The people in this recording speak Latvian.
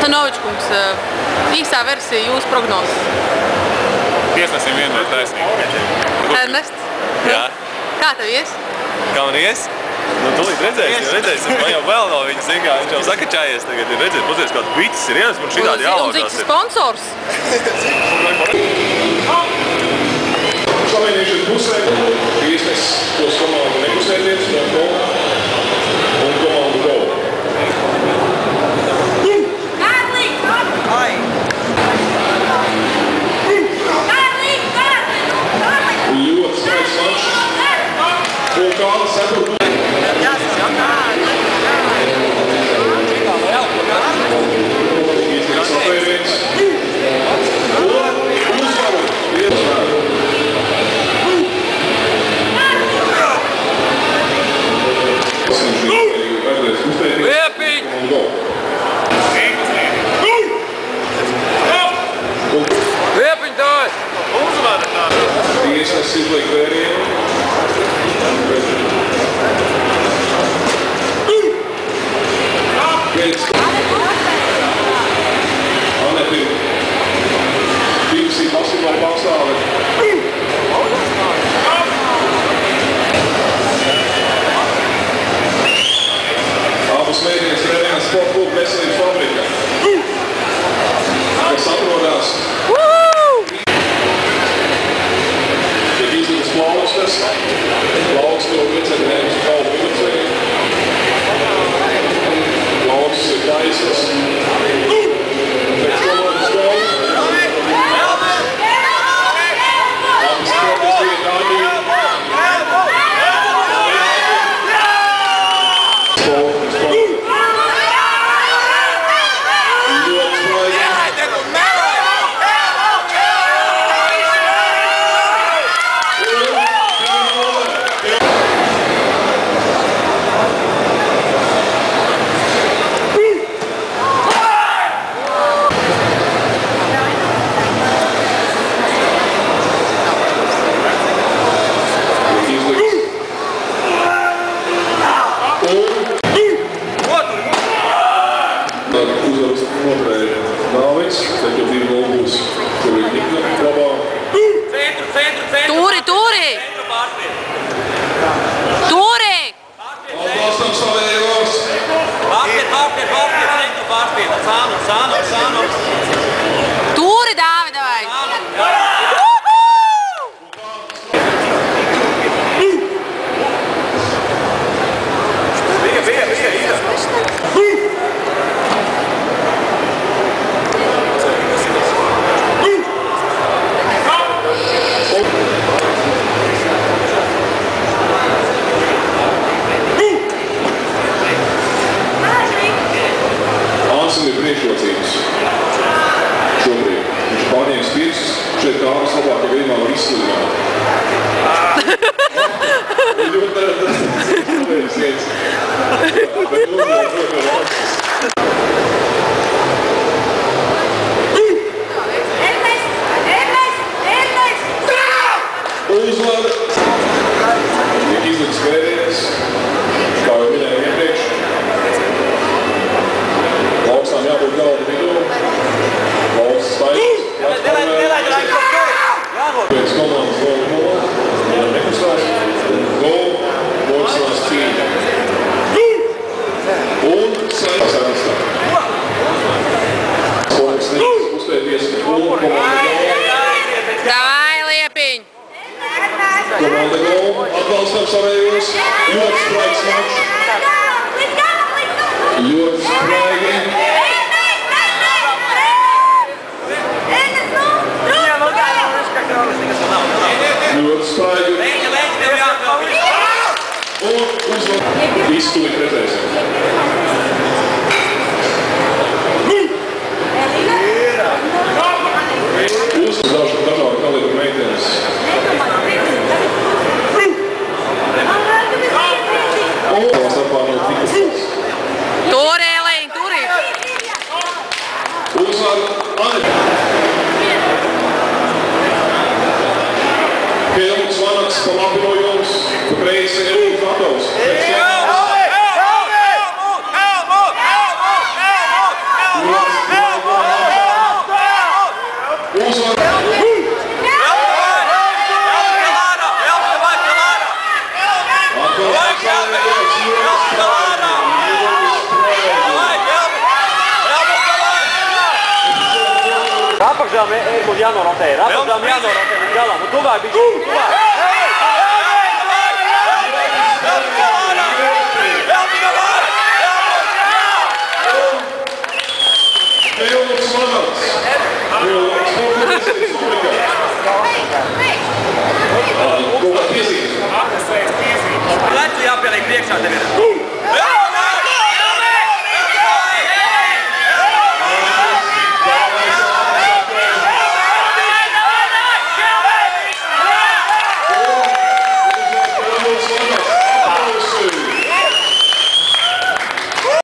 Antanovičs kungs, īsā versija jūsu prognozes. Tiesnesim vienmēr taisnīgi. Ernests? Jā. Kā tev ies? Kā man ies? Nu, tūlīt redzēsim. Man jau vēl nav viņas īkā, viņš jau sakačājies tagad. Ir redzēt, pozies kāds bicis ir ienes, man šitādi jālauzās ir. Un cik sponsors? Savienīšanas pusē tiesnes tos komandu nekustēties no gola un komandu gola. Ļoti skaists mačs. Vulkāna sekot. Sapēviens. Un uzvaru. Liepiņ! Liepiņ tās! Uzvara tā! Tiesnes izliek vērienu. Aneti divsi basketbola pārstāve. Abas meitenes trenē Sporta kluba Veselības fabrika, kas atrodas tiek izdotas plaukstas. Plaukstas to iecedinējums kalpu ilucēji. Plaukstas ir taisas. Pēc komandas gola. Abas sportas bija tādīgi. Tūri! Tūri! Atbalstam savējos! Sānu! Tūri, Dāvi, davai! Ir priekšrocības šobrīd. Viņš pārņēmis pirksus, šeit kādas labākā gadījumā var izsludināt. Ļoti neredz viens. Uzvar! Tiek izlikts vēriens, kā jau minēju iepriekš. Lauksām jābūt galda vidū. Lauks staigās. Pēc komandas gola gola. Nekustās. Gola. Lauksās cīņa. Un saistās Ernestā. Sports nīgs uztēties. Un komanda gola. Davai, Liepiņ! Komanda gola. Atbalstam savējos. Ļoti spraigs mačs. Ļoti spraigi. Ļoti spraigi. Un uzvar. Izstūri redzēsim. Uzvar dažādu kalibru meitenes. Un starpā no tikas. Tūri, Elīņ, tūri! Uzvar Anita. Helmuts Vanaks pa labi no jums, pa kreisi Elīns Latovs. Helmut! Apakšām ir mums jānorotē. Apakšām jānorotē līdz galam. Un tuvāk bija tuvāk.